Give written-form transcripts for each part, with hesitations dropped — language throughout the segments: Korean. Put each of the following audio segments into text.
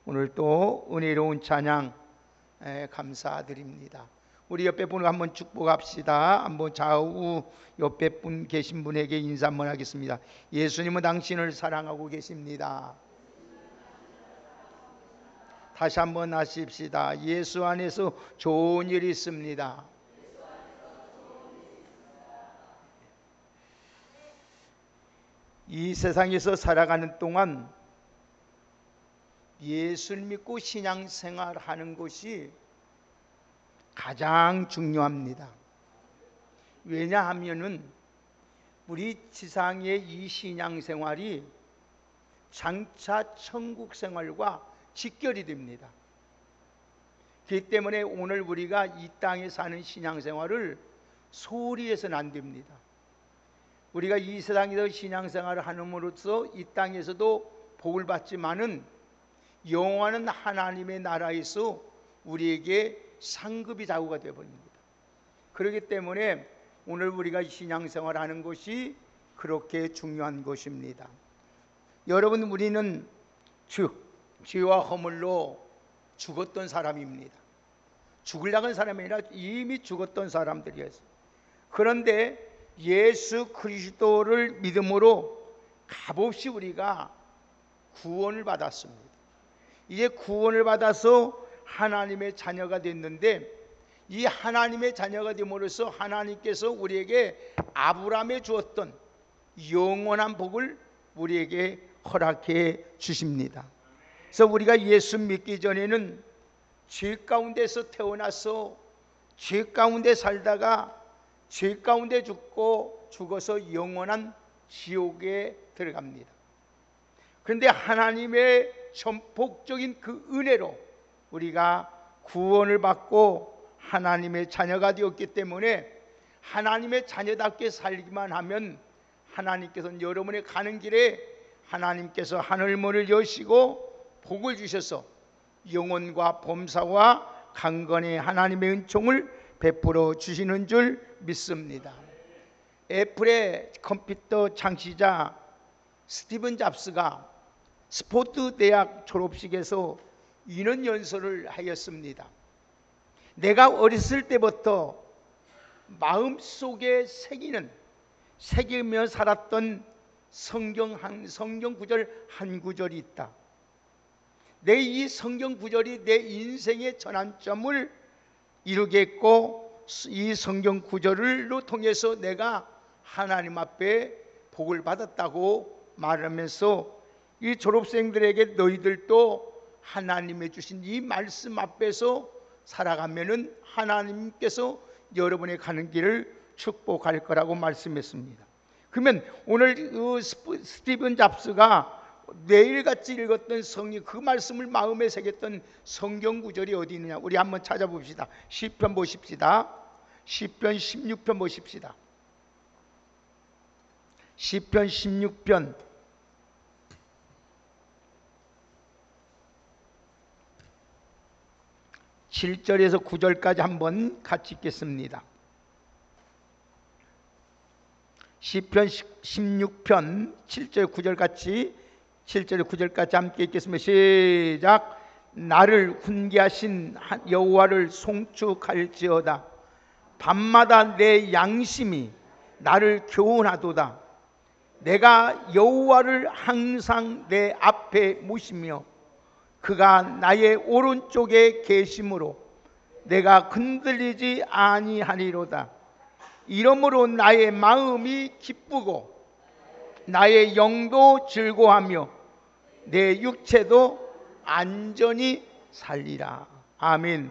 오늘 또 은혜로운 찬양 감사드립니다. 우리 옆에 분을 한번 축복합시다. 한번 좌우 옆에 분 계신 분에게 인사 한번 하겠습니다. 예수님은 당신을 사랑하고 계십니다. 다시 한번 하십시다. 예수 안에서 좋은 일이 있습니다. 이 세상에서 살아가는 동안 예수를 믿고 신앙생활 하는 것이 가장 중요합니다. 왜냐하면은 우리 지상의 이 신앙생활이 장차 천국 생활과 직결이 됩니다. 그렇기 때문에 오늘 우리가 이 땅에 사는 신앙생활을 소홀히 해서는 안 됩니다. 우리가 이 세상에서 신앙생활을 함으로써 이 땅에서도 복을 받지만은 영원한 하나님의 나라에서 우리에게 상급이 좌우가 되어버립니다. 그렇기 때문에 오늘 우리가 신앙생활 하는 것이 그렇게 중요한 것입니다. 여러분, 우리는 죄와 허물로 죽었던 사람입니다. 죽으려는 사람이 아니라 이미 죽었던 사람들이었어요. 그런데 예수 그리스도를 믿음으로 값없이 우리가 구원을 받았습니다. 이제 구원을 받아서 하나님의 자녀가 됐는데, 이 하나님의 자녀가 됨으로써 하나님께서 우리에게 아브라함에 주었던 영원한 복을 우리에게 허락해 주십니다. 그래서 우리가 예수 믿기 전에는 죄 가운데서 태어나서 죄 가운데 살다가 죄 가운데 죽고 죽어서 영원한 지옥에 들어갑니다. 그런데 하나님의 전폭적인 그 은혜로 우리가 구원을 받고 하나님의 자녀가 되었기 때문에 하나님의 자녀답게 살기만 하면 하나님께서는 여러분의 가는 길에 하나님께서 하늘문을 여시고 복을 주셔서 영혼과 범사와 강건의 하나님의 은총을 베풀어 주시는 줄 믿습니다. 애플의 컴퓨터 창시자 스티븐 잡스가 스포트 대학 졸업식에서 이런 연설을 하였습니다. 내가 어렸을 때부터 마음속에 새기며 살았던 성경 구절 한 구절이 있다. 내 이 성경 구절이 내 인생의 전환점을 이루겠고, 이 성경 구절로 통해서 내가 하나님 앞에 복을 받았다고 말하면서 이 졸업생들에게 너희들도 하나님의 주신 이 말씀 앞에서 살아가면은 하나님께서 여러분의 가는 길을 축복할 거라고 말씀했습니다. 그러면 오늘 스티븐 잡스가 매일같이 읽었던 성경, 그 말씀을 마음에 새겼던 성경 구절이 어디 있느냐, 우리 한번 찾아봅시다. 시편 보십시다. 시편 16편 보십시다. 시편 16편 7절에서 9절까지 한번 같이 읽겠습니다. 시편 16편 7절 9절 같이 7절 9절까지 함께 읽겠습니다. 시작. 나를 훈계하신 여호와를 송축할지어다. 밤마다 내 양심이 나를 교훈하도다. 내가 여호와를 항상 내 앞에 모시며 그가 나의 오른쪽에 계심으로 내가 흔들리지 아니하리로다. 이러므로 나의 마음이 기쁘고 나의 영도 즐거워하며 내 육체도 안전히 살리라. 아멘.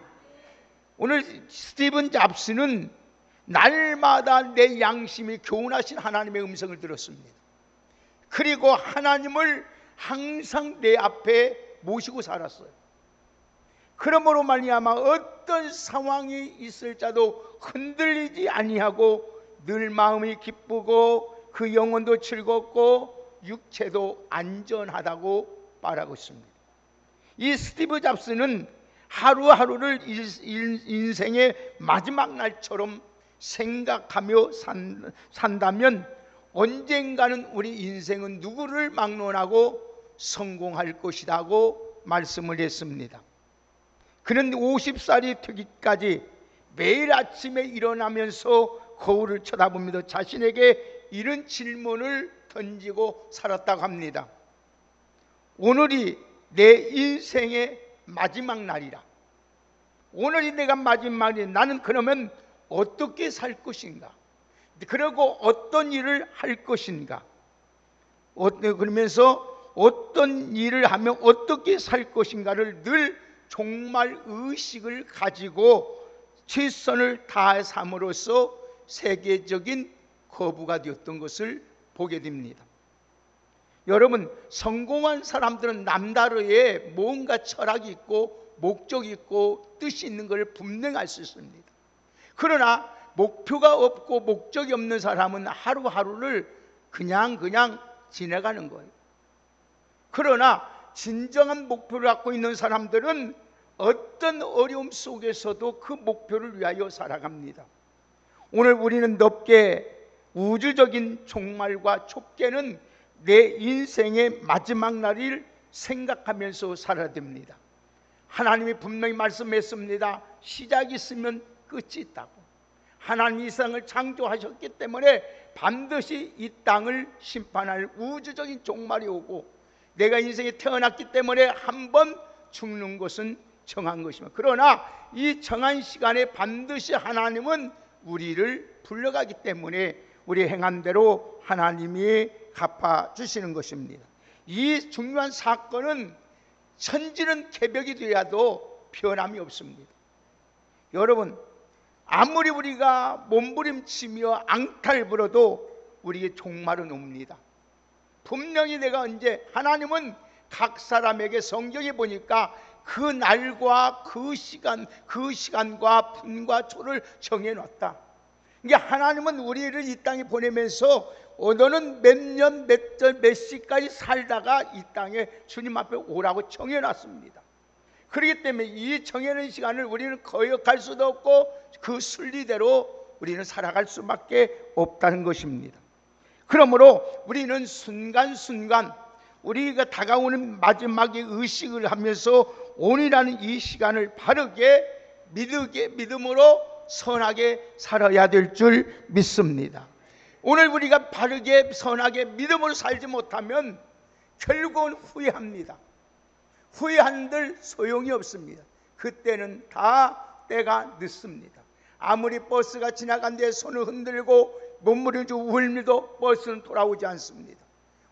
오늘 스티븐 잡스는 날마다 내 양심이 교훈하신 하나님의 음성을 들었습니다. 그리고 하나님을 항상 내 앞에 모시고 살았어요. 그러므로 말미암아 어떤 상황이 있을지라도 흔들리지 아니하고 늘 마음이 기쁘고 그 영혼도 즐겁고 육체도 안전하다고 말하고 있습니다. 이 스티브 잡스는 하루하루를 인생의 마지막 날처럼 생각하며 산다면 언젠가는 우리 인생은 누구를 막론하고 성공할 것이라고 말씀을 했습니다. 그는 50살이 되기까지 매일 아침에 일어나면서 거울을 쳐다보면서 자신에게 이런 질문을 던지고 살았다고 합니다. 오늘이 내 인생의 마지막 날이라. 오늘이 내가 마지막이, 나는 그러면 어떻게 살 것인가? 그리고 어떤 일을 할 것인가? 그러면서 어떤 일을 하면 어떻게 살 것인가를 늘 종말 의식을 가지고 최선을 다해 삼으로써 세계적인 거부가 되었던 것을 보게 됩니다. 여러분, 성공한 사람들은 남다르게 뭔가 철학이 있고 목적이 있고 뜻이 있는 것을 분명히 알 수 있습니다. 그러나 목표가 없고 목적이 없는 사람은 하루하루를 그냥 지나가는 거예요. 그러나 진정한 목표를 갖고 있는 사람들은 어떤 어려움 속에서도 그 목표를 위하여 살아갑니다. 오늘 우리는 넓게 우주적인 종말과 좁게는 내 인생의 마지막 날을 생각하면서 살아야 됩니다. 하나님이 분명히 말씀했습니다. 시작이 있으면 끝이 있다고. 하나님이 이 세상을 창조하셨기 때문에 반드시 이 땅을 심판할 우주적인 종말이 오고, 내가 인생에 태어났기 때문에 한 번 죽는 것은 정한 것입니다. 그러나 이 정한 시간에 반드시 하나님은 우리를 불러가기 때문에 우리 행한 대로 하나님이 갚아주시는 것입니다. 이 중요한 사건은 천지는 개벽이 되어도 변함이 없습니다. 여러분, 아무리 우리가 몸부림치며 앙탈 불어도 우리의 종말은 옵니다. 분명히 내가 언제, 하나님은 각 사람에게 성경에 보니까 그 날과 그 시간과 분과 초를 정해놨다. 그러니까 하나님은 우리를 이 땅에 보내면서 너는 몇 년, 몇 절, 몇 시까지 살다가 이 땅에 주님 앞에 오라고 정해놨습니다. 그렇기 때문에 이 정해놓은 시간을 우리는 거역할 수도 없고 그 순리대로 우리는 살아갈 수밖에 없다는 것입니다. 그러므로 우리는 순간순간 우리가 다가오는 마지막의 의식을 하면서 오늘이라는 이 시간을 바르게 믿음으로 선하게 살아야 될 줄 믿습니다. 오늘 우리가 바르게 선하게 믿음으로 살지 못하면 결국은 후회합니다. 후회한들 소용이 없습니다. 그때는 다 때가 늦습니다. 아무리 버스가 지나간 뒤에 손을 흔들고 몸부림치고 울면도 버스는 돌아오지 않습니다.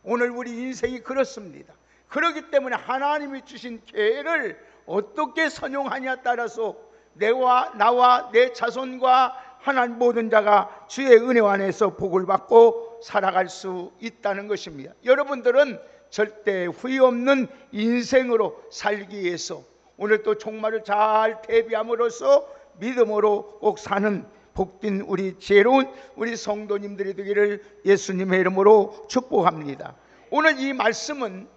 오늘 우리 인생이 그렇습니다. 그렇기 때문에 하나님이 주신 기회를 어떻게 선용하냐에 따라서 나와 내 자손과 하나님 모든 자가 주의 은혜 안에서 복을 받고 살아갈 수 있다는 것입니다. 여러분들은 절대 후회 없는 인생으로 살기 위해서 오늘 또 종말을 잘 대비함으로써 믿음으로 꼭 사는 복된 우리 지혜로운 우리 성도님들이 되기를 예수님의 이름으로 축복합니다. 오늘 이 말씀은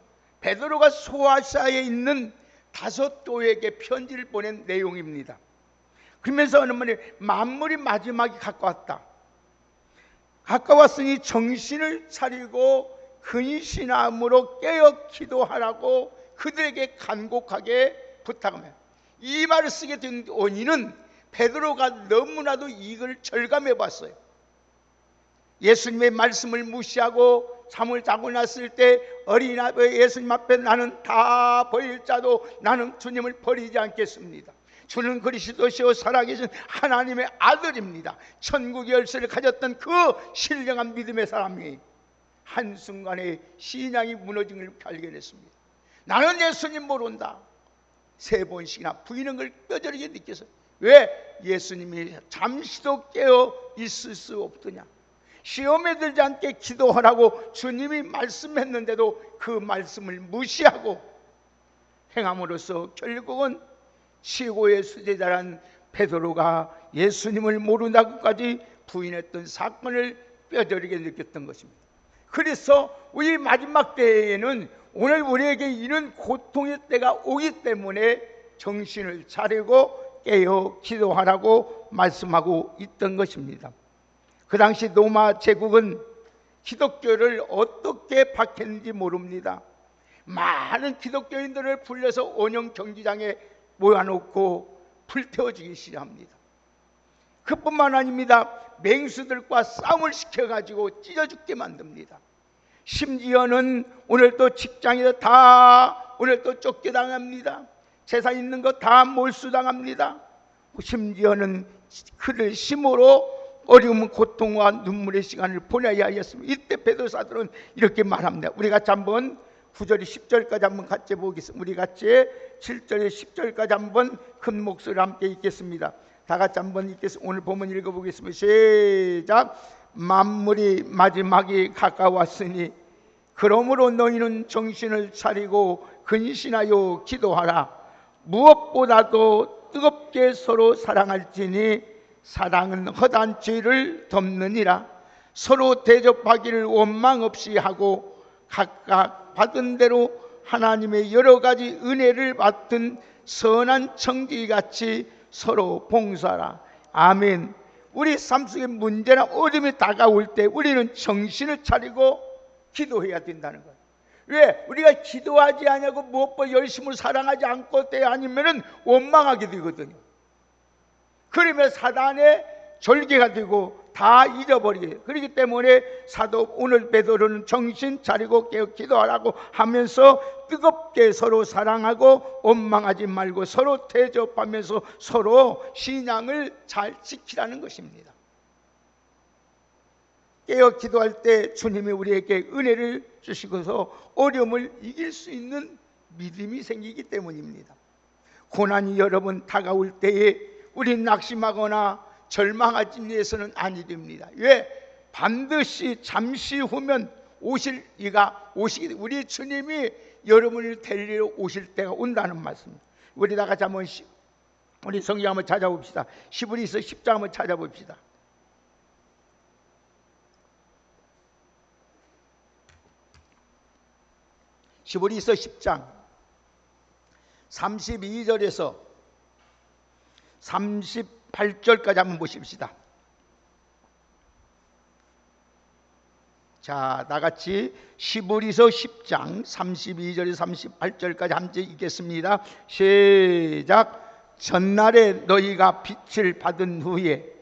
베드로가 소아시아에 있는 5교회에게 편지를 보낸 내용입니다. 그러면서 어느 분이 만물이 마지막이 가까웠으니 정신을 차리고 근신함으로 깨어 기도하라고 그들에게 간곡하게 부탁합니다. 이 말을 쓰게 된 원인은 베드로가 너무나도 이걸 절감해 봤어요. 예수님의 말씀을 무시하고 잠을 자고 났을 때 어린 예수님 앞에 나는 다 버릴 자도 나는 주님을 버리지 않겠습니다. 주는 그리스도시요 살아계신 하나님의 아들입니다. 천국의 열쇠를 가졌던 그 신령한 믿음의 사람이 한순간에 신앙이 무너진 걸 발견했습니다. 나는 예수님 모른다. 3번씩이나 부인한 걸 뼈저리게 느꼈어요. 왜? 예수님이 잠시도 깨어 있을 수 없더냐. 시험에 들지 않게 기도하라고 주님이 말씀했는데도 그 말씀을 무시하고 행함으로써 결국은 최고의 수제자란 베드로가 예수님을 모른다고까지 부인했던 사건을 뼈저리게 느꼈던 것입니다. 그래서 우리 마지막 때에는 오늘 우리에게 이런 고통의 때가 오기 때문에 정신을 차리고 깨어 기도하라고 말씀하고 있던 것입니다. 그 당시 로마 제국은 기독교를 어떻게 박했는지 모릅니다. 많은 기독교인들을 불려서 원형 경기장에 모아놓고 불태워주기 시작합니다. 그뿐만 아닙니다. 맹수들과 싸움을 시켜가지고 찢어 죽게 만듭니다. 심지어는 오늘 또 직장에서 다 오늘 또 쫓겨당합니다. 재산 있는 거 다 몰수당합니다. 심지어는 그를 심으로 어려움, 고통과 눈물의 시간을 보내야 하였습니다. 이때 베드로사도는 이렇게 말합니다. 우리 같이 한번 9절에 10절까지 한번 같이 보겠습니다. 우리 같이 7절에 10절까지 한번 큰 목소리로 함께 읽겠습니다. 다 같이 한번 읽겠습니다. 오늘 본문 읽어보겠습니다. 시작. 만물이 마지막이 가까웠으니 그러므로 너희는 정신을 차리고 근신하여 기도하라. 무엇보다도 뜨겁게 서로 사랑할지니 사랑은 허다한 죄를 덮느니라. 서로 대접하기를 원망 없이 하고 각각 받은 대로 하나님의 여러 가지 은혜를 받은 선한 청지기같이 서로 봉사하라. 아멘. 우리 삶 속에 문제나 어려움이 다가올 때 우리는 정신을 차리고 기도해야 된다는 거예요. 왜? 우리가 기도하지 않냐고 무엇보다 열심을 사랑하지 않고 때 아니면은 원망하게 되거든요. 그러면 사단의 절개가 되고 다 잊어버리게. 그렇기 때문에 사도 오늘 베드로는 정신 차리고 깨어 기도하라고 하면서 뜨겁게 서로 사랑하고 원망하지 말고 서로 대접하면서 서로 신앙을 잘 지키라는 것입니다. 깨어 기도할 때 주님이 우리에게 은혜를 주시고서 어려움을 이길 수 있는 믿음이 생기기 때문입니다. 고난이 여러분 다가올 때에 우리 낙심하거나 절망하지 위해서는 아니 됩니다. 왜? 반드시 잠시 후면 오실 이가 오시기, 우리 주님이 여러분을 데리러 오실 때가 온다는 말씀입니다. 우리 다 같이 한번 우리 성경 한번 찾아봅시다. 히브리서 10장 한번 찾아봅시다. 히브리서 10장 32절에서 38절까지 한번 보십시다. 자, 나같이 히브리서 10장 32절에서 38절까지 함께 읽겠습니다. 시작. 전날에 너희가 빛을 받은 후에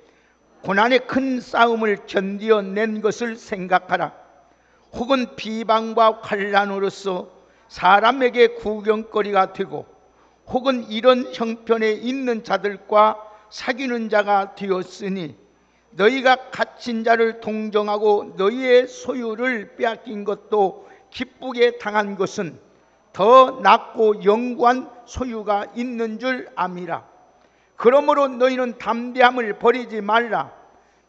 고난의 큰 싸움을 견디어낸 것을 생각하라. 혹은 비방과 환난으로서 사람에게 구경거리가 되고 혹은 이런 형편에 있는 자들과 사귀는 자가 되었으니 너희가 갇힌 자를 동정하고 너희의 소유를 빼앗긴 것도 기쁘게 당한 것은 더 낫고 영구한 소유가 있는 줄 암이라. 그러므로 너희는 담대함을 버리지 말라.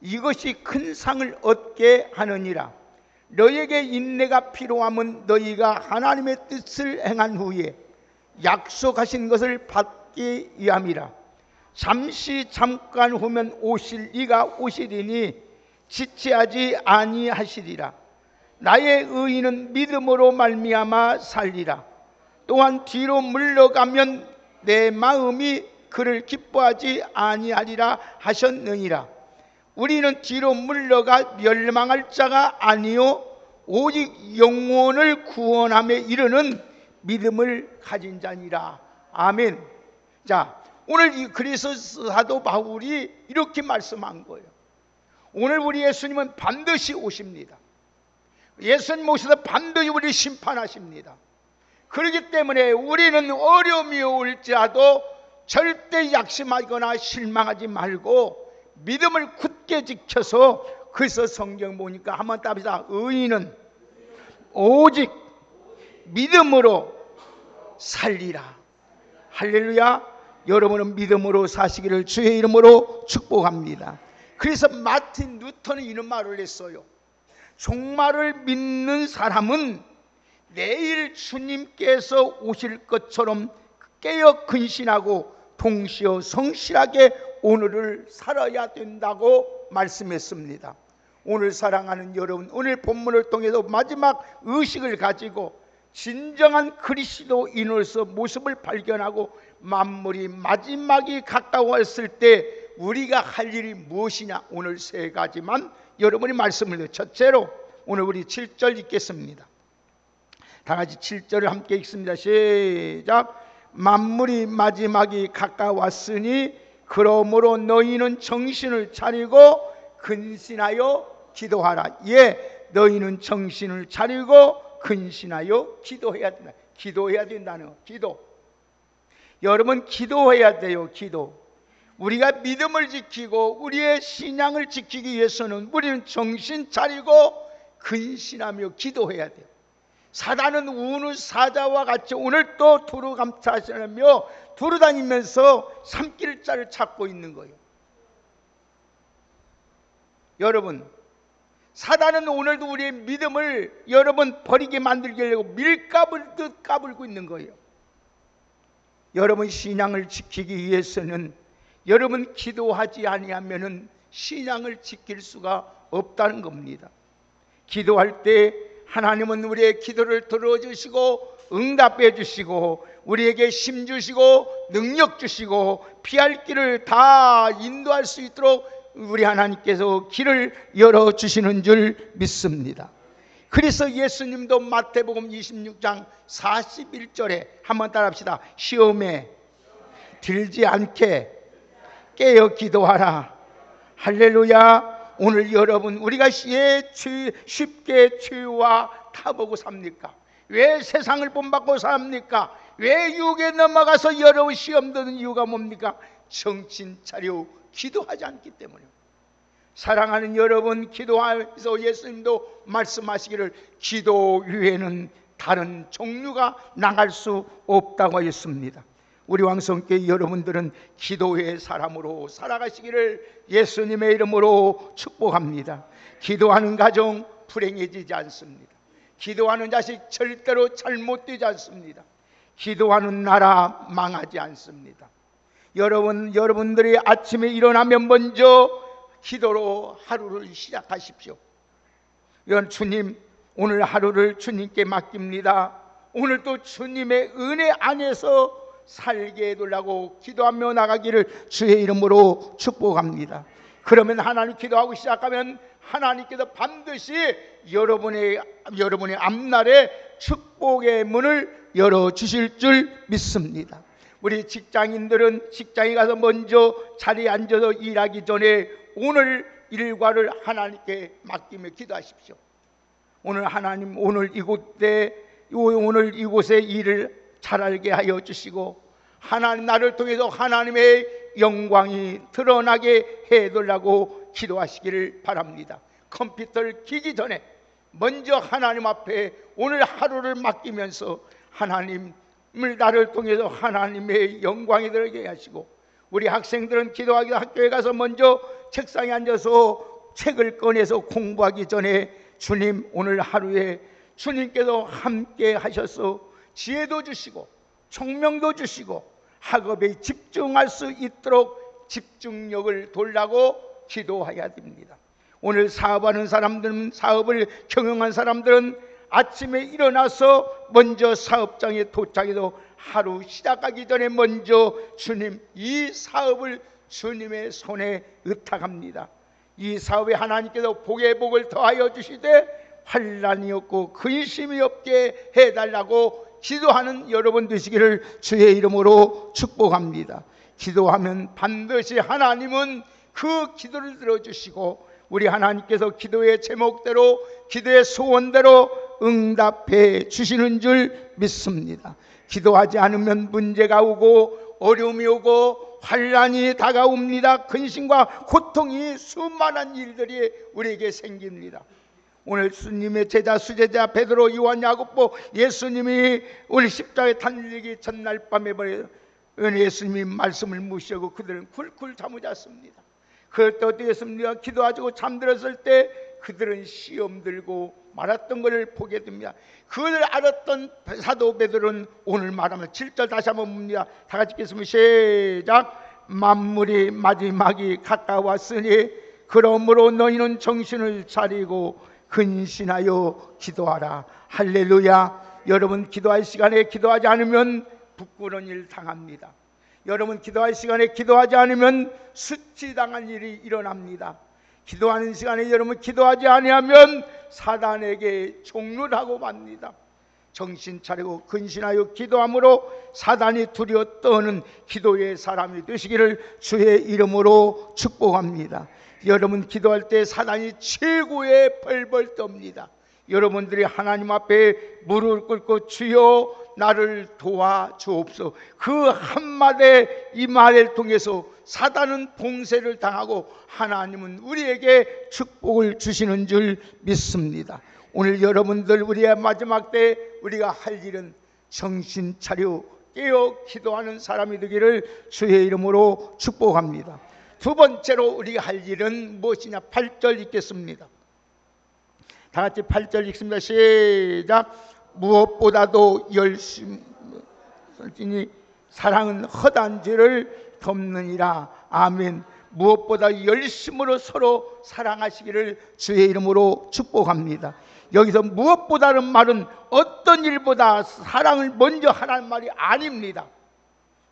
이것이 큰 상을 얻게 하느니라. 너희에게 인내가 필요함은 너희가 하나님의 뜻을 행한 후에 약속하신 것을 받기 위함이라. 잠깐 후면 오실 이가 오시리니 지체하지 아니하시리라. 나의 의인은 믿음으로 말미암아 살리라. 또한 뒤로 물러가면 내 마음이 그를 기뻐하지 아니하리라 하셨느니라. 우리는 뒤로 물러가 멸망할 자가 아니요 오직 영혼을 구원함에 이르는 믿음을 가진 자니라. 아멘. 자, 오늘 그래서 사도 바울이 이렇게 말씀한 거예요. 오늘 우리 예수님은 반드시 오십니다. 예수님 오셔서 반드시 우리를 심판하십니다. 그렇기 때문에 우리는 어려움이 올지라도 절대 약심하거나 실망하지 말고 믿음을 굳게 지켜서, 그래서 성경 보니까 한번 따봅시다. 의인은 오직 믿음으로 살리라. 할렐루야. 여러분은 믿음으로 사시기를 주의 이름으로 축복합니다. 그래서 마틴 루터는 이런 말을 했어요. 종말을 믿는 사람은 내일 주님께서 오실 것처럼 깨어 근신하고 동시에 성실하게 오늘을 살아야 된다고 말씀했습니다. 오늘 사랑하는 여러분, 오늘 본문을 통해서 마지막 의식을 가지고 진정한 그리스도인으로서 모습을 발견하고 만물이 마지막이 가까웠을 때 우리가 할 일이 무엇이냐? 오늘 세 가지만 여러분이 말씀을 드려요. 첫째로 오늘 우리 7절 읽겠습니다. 다 같이 7절을 함께 읽습니다. 시작. 만물이 마지막이 가까웠으니 그러므로 너희는 정신을 차리고 근신하여 기도하라. 예, 너희는 정신을 차리고 근신하여 기도해야 된다. 기도해야 된다는 기도. 여러분, 기도해야 돼요. 기도. 우리가 믿음을 지키고 우리의 신앙을 지키기 위해서는 우리는 정신 차리고 근신하며 기도해야 돼요. 사단은 우는 사자와 같이 오늘 또 두루 감찰하며 두루다니면서 삼킬 자를 찾고 있는 거예요. 여러분, 사단은 오늘도 우리의 믿음을 여러분 버리게 만들게 하려고 밀가불듯 까불고 있는 거예요. 여러분, 신앙을 지키기 위해서는 여러분 기도하지 아니하면은 신앙을 지킬 수가 없다는 겁니다. 기도할 때 하나님은 우리의 기도를 들어주시고 응답해 주시고 우리에게 힘 주시고 능력 주시고 피할 길을 다 인도할 수 있도록 우리 하나님께서 길을 열어주시는 줄 믿습니다. 그래서 예수님도 마태복음 26장 41절에 한번 따라합시다. 시험에 들지 않게 깨어 기도하라. 할렐루야. 오늘 여러분, 우리가 쉽게 죄와 타보고 삽니까? 왜 세상을 본받고 삽니까? 왜 유혹에 넘어가서 여러분 시험 드는 이유가 뭡니까? 정신 차려 기도하지 않기 때문에. 사랑하는 여러분, 기도하면서 예수님도 말씀하시기를 기도 외에는 다른 종류가 나갈 수 없다고 하였습니다. 우리 왕성교회 여러분들은 기도의 사람으로 살아가시기를 예수님의 이름으로 축복합니다. 기도하는 가정 불행해지지 않습니다. 기도하는 자식 절대로 잘못되지 않습니다. 기도하는 나라 망하지 않습니다. 여러분들이 아침에 일어나면 먼저 기도로 하루를 시작하십시오. 주님, 오늘 하루를 주님께 맡깁니다. 오늘도 주님의 은혜 안에서 살게 해달라고 기도하며 나가기를 주의 이름으로 축복합니다. 그러면 하나님 기도하고 시작하면 하나님께서 반드시 여러분의 앞날에 축복의 문을 열어주실 줄 믿습니다. 우리 직장인들은 직장에 가서 먼저 자리에 앉아서 일하기 전에 오늘 일과를 하나님께 맡기며 기도하십시오. 오늘 하나님, 오늘 이곳에 일을 잘하게 하여 주시고 하나님, 나를 통해서 하나님의 영광이 드러나게 해달라고 기도하시기를 바랍니다. 컴퓨터를 켜기 전에 먼저 하나님 앞에 오늘 하루를 맡기면서 하나님을 나를 통해서 하나님의 영광이 들어게 하시고, 우리 학생들은 기도하기 학교에 가서 먼저 책상에 앉아서 책을 꺼내서 공부하기 전에 주님, 오늘 하루에 주님께서 함께 하셔서 지혜도 주시고 총명도 주시고 학업에 집중할 수 있도록 집중력을 돌라고 기도해야 됩니다. 오늘 사업하는 사람들은, 사업을 경영한 사람들은 아침에 일어나서 먼저 사업장에 도착해서 하루 시작하기 전에 먼저 주님, 이 사업을 주님의 손에 의탁합니다. 이 사업에 하나님께서 복의 복을 더하여 주시되 환난이 없고 근심이 없게 해달라고 기도하는 여러분 되시기를 주의 이름으로 축복합니다. 기도하면 반드시 하나님은 그 기도를 들어주시고 우리 하나님께서 기도의 제목대로, 기도의 소원대로 응답해 주시는 줄 믿습니다. 기도하지 않으면 문제가 오고 어려움이 오고 환난이 다가옵니다. 근심과 고통이 수많은 일들이 우리에게 생깁니다. 오늘 주님의 제자, 수제자 베드로, 요한, 야고보, 예수님이 오늘 십자가에 달리기 전날 밤에 예수님이 말씀을 무시하고 그들은 쿨쿨 잠을 잤습니다. 그럴 때 어떻게 했습니까? 기도하고 잠들었을 때 그들은 시험 들고 말았던 것을 보게 됩니다. 그걸 알았던 사도 베드로는 오늘 말하면 7절 다시 한번 봅니다. 다 같이 읽겠습니다. 시작. 만물이 마지막이 가까웠으니 그러므로 너희는 정신을 차리고 근신하여 기도하라. 할렐루야. 여러분, 기도할 시간에 기도하지 않으면 부끄러운 일 당합니다. 여러분, 기도할 시간에 기도하지 않으면 수치당한 일이 일어납니다. 기도하는 시간에 여러분 기도하지 아니하면 사단에게 종lud하고 맙니다. 정신 차리고 근신하여 기도함으로 사단이 두려워 떠는 기도의 사람이 되시기를 주의 이름으로 축복합니다. 여러분 기도할 때 사단이 최고의 벌벌 떱니다. 여러분들이 하나님 앞에 무릎을 꿇고 주여 나를 도와주옵소서, 그 한마디 이 말을 통해서 사단은 봉쇄를 당하고 하나님은 우리에게 축복을 주시는 줄 믿습니다. 오늘 여러분들 우리의 마지막 때 우리가 할 일은 정신 차려 깨어 기도하는 사람이 되기를 주의 이름으로 축복합니다. 두 번째로 우리가 할 일은 무엇이냐? 8절 읽겠습니다. 다 같이 8절 읽습니다. 시작. 무엇보다도 열심히 사랑은 허다한 죄를 덮느니라. 아멘. 무엇보다 열심으로 서로 사랑하시기를 주의 이름으로 축복합니다. 여기서 무엇보다는 말은 어떤 일보다 사랑을 먼저 하라는 말이 아닙니다.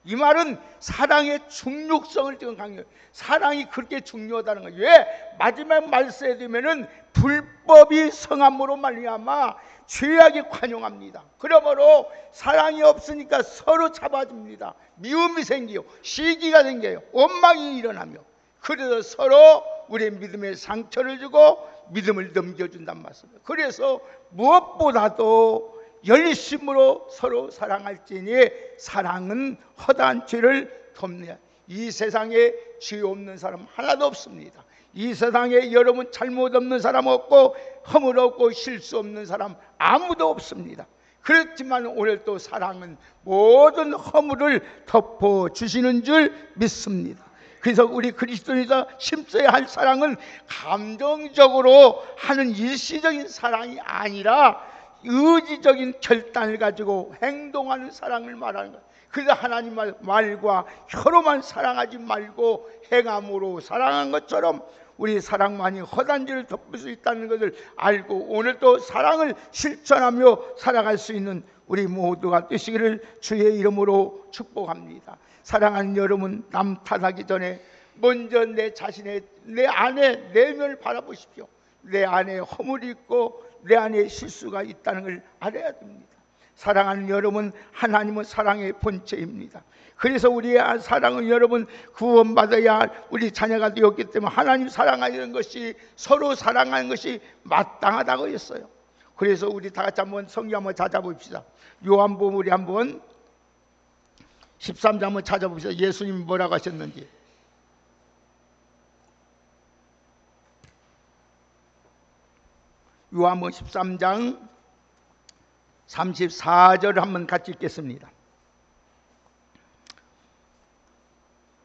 이 말은 사랑의 중요성을 지금 강조해요. 사랑이 그렇게 중요하다는 거예요. 왜? 마지막 말씀에 되면은 불법이 성함으로 말미암아 죄악이 관용합니다. 그러므로 사랑이 없으니까 서로 잡아줍니다. 미움이 생기요, 시기가 생겨요, 원망이 일어나며, 그래서 서로 우리의 믿음에 상처를 주고 믿음을 넘겨준단 말씀입니다. 그래서 무엇보다도 열심으로 서로 사랑할지니 사랑은 허다한 죄를 덮느냐. 이 세상에 죄 없는 사람 하나도 없습니다. 이 세상에 여러분 잘못 없는 사람 없고 허물 없고 실수 없는 사람 아무도 없습니다. 그렇지만 오늘 또 사랑은 모든 허물을 덮어주시는 줄 믿습니다. 그래서 우리 그리스도인에서 심어야 할 사랑은 감정적으로 하는 일시적인 사랑이 아니라 의지적인 결단을 가지고 행동하는 사랑을 말하는 거예요. 그래서 하나님 말과 혀로만 사랑하지 말고 행함으로 사랑한 것처럼 우리 사랑만이 허다한 죄를 덮을 수 있다는 것을 알고 오늘 또 사랑을 실천하며 살아갈 수 있는 우리 모두가 되시기를 주의 이름으로 축복합니다. 사랑하는 여러분, 남 탓하기 전에 먼저 내 자신의, 내 안에 내면을 바라보십시오. 내 안에 허물이 있고 내 안에 실수가 있다는 걸 알아야 됩니다. 사랑하는 여러분, 하나님은 사랑의 본체입니다. 그래서 우리의 사랑은 여러분 구원받아야 할 우리 자녀가 되었기 때문에 하나님 사랑하는 것이, 서로 사랑하는 것이 마땅하다고 했어요. 그래서 우리 다 같이 한번 성경 한번 찾아봅시다. 요한복음 우리 한번 13장 한번 찾아봅시다. 예수님이 뭐라고 하셨는지. 요한복음 13장 34절을 한번 같이 읽겠습니다.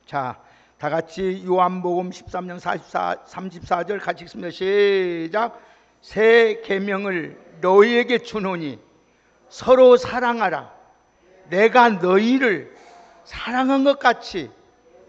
자, 다 같이 요한복음 13장 34절 같이 읽습니다. 시작. 새 계명을 너희에게 주노니 서로 사랑하라. 내가 너희를 사랑한 것 같이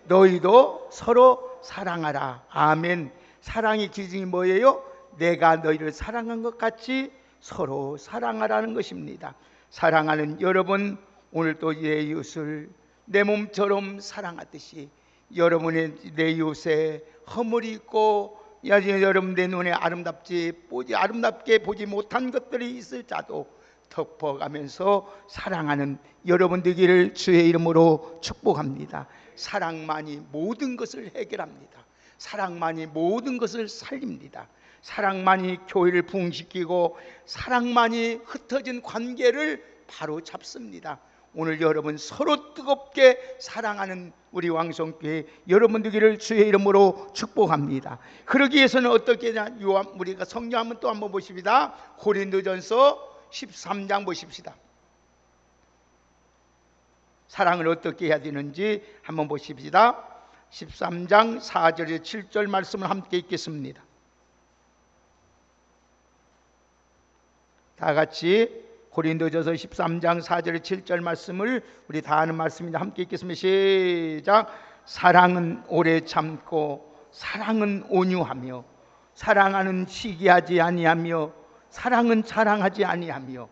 너희도 서로 사랑하라. 아멘. 사랑의 기준이 뭐예요? 내가 너희를 사랑한 것 같이 서로 사랑하라는 것입니다. 사랑하는 여러분, 오늘도 내 이웃을 내 몸처럼 사랑하듯이 여러분의 내 이웃에 허물이 있고 여러분 내 눈에 아름답게 보지 못한 것들이 있을지라도 덮어가면서 사랑하는 여러분 되기를 주의 이름으로 축복합니다. 사랑만이 모든 것을 해결합니다. 사랑만이 모든 것을 살립니다. 사랑만이 교회를 부흥시키고 사랑만이 흩어진 관계를 바로 잡습니다. 오늘 여러분 서로 뜨겁게 사랑하는 우리 왕성교회 여러분 되기를 주의 이름으로 축복합니다. 그러기 위해서는 어떻게 하냐? 우리가 성경 한번 또 한번 보십시다. 고린도전서 13장 보십시다. 사랑을 어떻게 해야 되는지 한번 보십시다. 13장 4절에 7절 말씀을 함께 읽겠습니다. 다 같이 고린도전서 13장 4절에 7절 말씀을 우리 다 아는 말씀인데 함께 읽겠습니다. 시작. 사랑은 오래 참고 사랑은 온유하며 사랑하는 시기하지 아니하며 사랑은 자랑하지 아니하며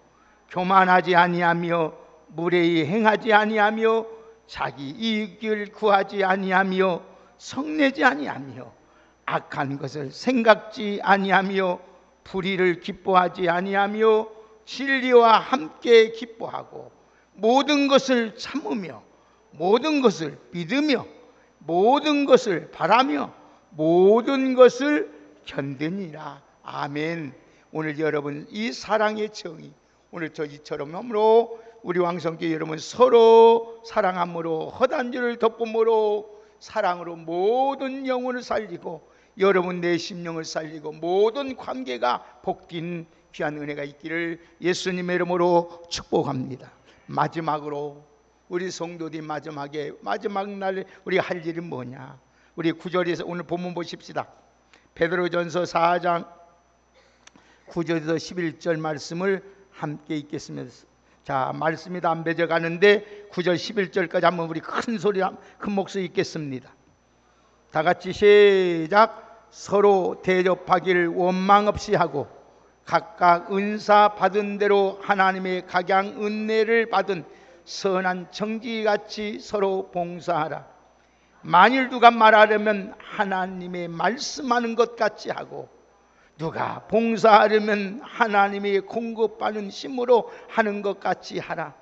교만하지 아니하며 무례히 행하지 아니하며 자기 이익을 구하지 아니하며 성내지 아니하며 악한 것을 생각지 아니하며 불의를 기뻐하지 아니하며 진리와 함께 기뻐하고 모든 것을 참으며 모든 것을 믿으며 모든 것을 바라며 모든 것을 견디니라. 아멘. 오늘 여러분 이 사랑의 정의, 오늘 저희처럼 함으로 우리 왕성교회 여러분 서로 사랑함으로 허단죄를 덮음으로 사랑으로 모든 영혼을 살리고 여러분 내 심령을 살리고 모든 관계가 복된 귀한 은혜가 있기를 예수님의 이름으로 축복합니다. 마지막으로 우리 성도들이 마지막 날 우리 할 일은 뭐냐? 우리 9절에서 오늘 본문 보십시다. 베드로전서 4장 9절에서 11절 말씀을 함께 읽겠습니다. 자, 말씀이 다 안 맺어가는데 9절 11절까지 한번 우리 큰 소리 큰 목소리 읽겠습니다. 다 같이 시작. 서로 대접하기를 원망 없이 하고 각각 은사 받은 대로 하나님의 각양 은혜를 받은 선한 청지기같이 서로 봉사하라. 만일 누가 말하려면 하나님의 말씀하는 것 같이 하고 누가 봉사하려면 하나님이 공급하는 힘으로 하는 것 같이 하라.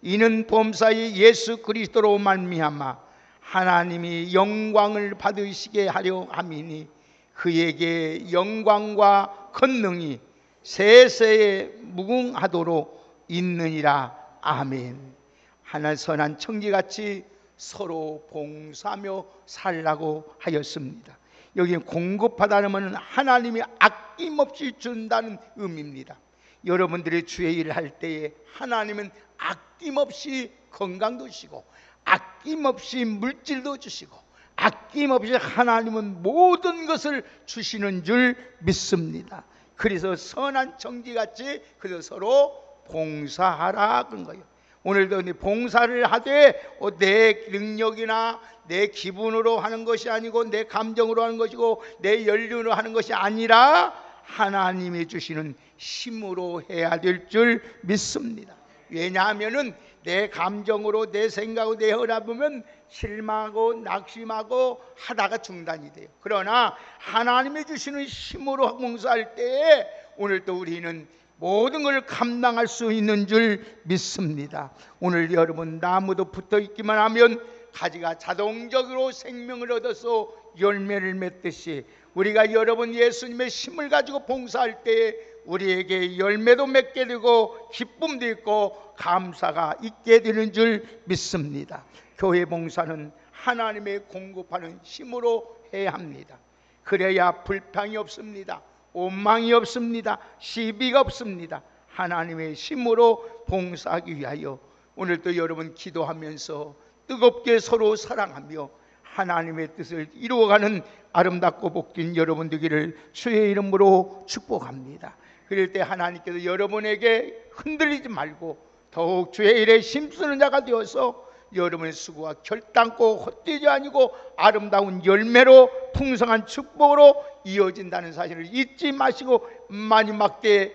이는 범사의 예수 그리스도로 말미암아 하나님이 영광을 받으시게 하려 함이니 그에게 영광과 권능이 세세에 무궁하도록 있느니라. 아멘. 하나 선한 청지같이 서로 봉사하며 살라고 하였습니다. 여기는 공급하다는 하나님이 아낌없이 준다는 의미입니다. 여러분들이 주의 일을 할 때에 하나님은 아낌없이 건강도 주시고 아낌없이 물질도 주시고 아낌없이 하나님은 모든 것을 주시는 줄 믿습니다. 그래서 선한 청지같이 그래서 서로 봉사하라 그런 거예요. 오늘도 봉사를 하되 내 능력이나 내 기분으로 하는 것이 아니고 내 감정으로 하는 것이고 내 연륜으로 하는 것이 아니라 하나님이 주시는 힘으로 해야 될 줄 믿습니다. 왜냐하면은 내 감정으로 내 생각으로 내 혈압이면 실망하고 낙심하고 하다가 중단이 돼요. 그러나 하나님이 주시는 힘으로 봉사할 때에 오늘도 우리는 모든 걸 감당할 수 있는 줄 믿습니다. 오늘 여러분 나무도 붙어 있기만 하면 가지가 자동적으로 생명을 얻어서 열매를 맺듯이 우리가 여러분 예수님의 힘을 가지고 봉사할 때에 우리에게 열매도 맺게 되고 기쁨도 있고 감사가 있게 되는 줄 믿습니다. 교회 봉사는 하나님의 공급하는 힘으로 해야 합니다. 그래야 불평이 없습니다. 원망이 없습니다. 시비가 없습니다. 하나님의 힘으로 봉사하기 위하여 오늘도 여러분 기도하면서 뜨겁게 서로 사랑하며 하나님의 뜻을 이루어가는 아름답고 복된 여러분 되기를 주의 이름으로 축복합니다. 그럴 때 하나님께서 여러분에게 흔들리지 말고 더욱 주의 일에 힘쓰는 자가 되어서 여러분의 수고가 결단코 헛되지 아니고 아름다운 열매로 풍성한 축복으로 이어진다는 사실을 잊지 마시고 마지막 때에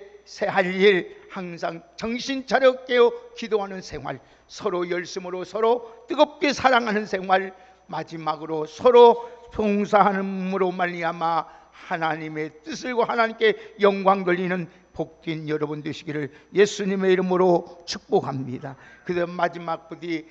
할 일 항상 정신 차려 깨어 기도하는 생활, 서로 열심으로 서로 뜨겁게 사랑하는 생활, 마지막으로 서로 봉사함으로 말미암아 하나님의 뜻을 하나님께 영광 돌리는 복된 여러분 되시기를 예수님의 이름으로 축복합니다. 그래서 마지막 부디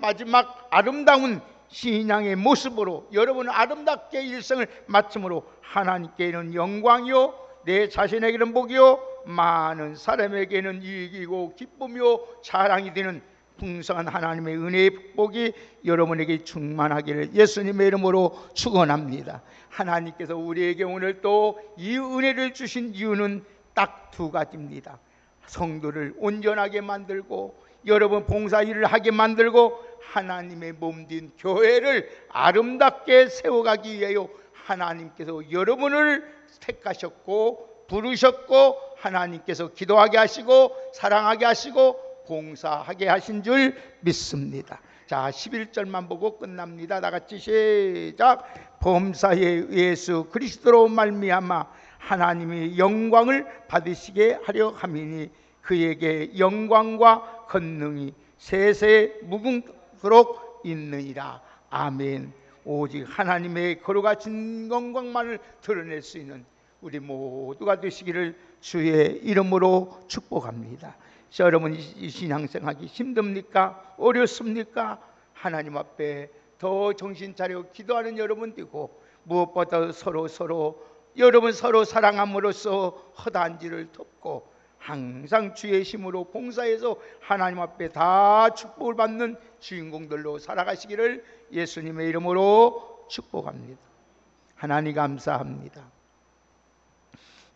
마지막 아름다운 신앙의 모습으로 여러분 아름답게 일생을 마침으로 하나님께는 영광이요 내 자신에게는 복이요 많은 사람에게는 이익이고 기쁨이요 자랑이 되는 풍성한 하나님의 은혜의 복이 여러분에게 충만하기를 예수님의 이름으로 축원합니다. 하나님께서 우리에게 오늘 또 이 은혜를 주신 이유는 딱 두 가지입니다. 성도를 온전하게 만들고 여러분 봉사 일을 하게 만들고 하나님의 몸된 교회를 아름답게 세워가기 위하여 하나님께서 여러분을 택하셨고 부르셨고 하나님께서 기도하게 하시고 사랑하게 하시고 봉사하게 하신 줄 믿습니다. 자, 11절만 보고 끝납니다. 다 같이 시작. 범사의 예수 그리스도로 말미암아 하나님이 영광을 받으시게 하려 함이니 그에게 영광과 권능이 세세 무궁토록 있느니라. 아멘. 오직 하나님의 거룩하신 영광만을 드러낼 수 있는 우리 모두가 되시기를 주의 이름으로 축복합니다. 여러분 이 신앙생활하기 힘듭니까? 어렵습니까? 하나님 앞에 더 정신 차려 기도하는 여러분 되고, 무엇보다 서로 여러분 서로 사랑함으로써 허다한 일을 덮고 항상 주의 힘으로 봉사해서 하나님 앞에 다 축복을 받는 주인공들로 살아가시기를 예수님의 이름으로 축복합니다. 하나님 감사합니다.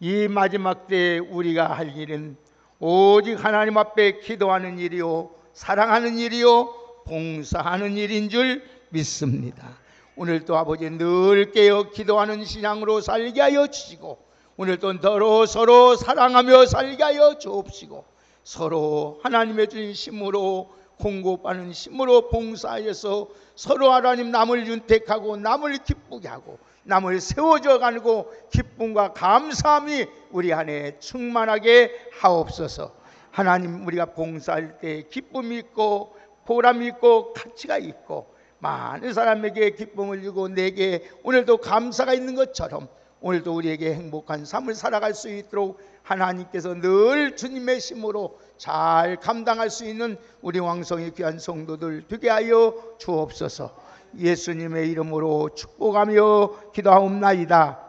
이 마지막 때에 우리가 할 일은 오직 하나님 앞에 기도하는 일이요, 사랑하는 일이요, 봉사하는 일인 줄 믿습니다. 오늘도 아버지 늘 깨어 기도하는 신앙으로 살게 하여 주시고, 오늘도 서로 사랑하며 살게 하여 주옵시고, 서로 하나님의 주신 힘으로 공급하는 힘으로 봉사하여서 서로 하나님 남을 윤택하고 남을 기쁘게 하고 남을 세워져 가고 기쁨과 감사함이 우리 안에 충만하게 하옵소서. 하나님, 우리가 봉사할 때 기쁨이 있고 보람이 있고 가치가 있고 많은 사람에게 기쁨을 주고 내게 오늘도 감사가 있는 것처럼 오늘도 우리에게 행복한 삶을 살아갈 수 있도록 하나님께서 늘 주님의 힘으로 잘 감당할 수 있는 우리 왕성의 귀한 성도들 되게 하여 주옵소서. 예수님의 이름으로 축복하며 기도하옵나이다.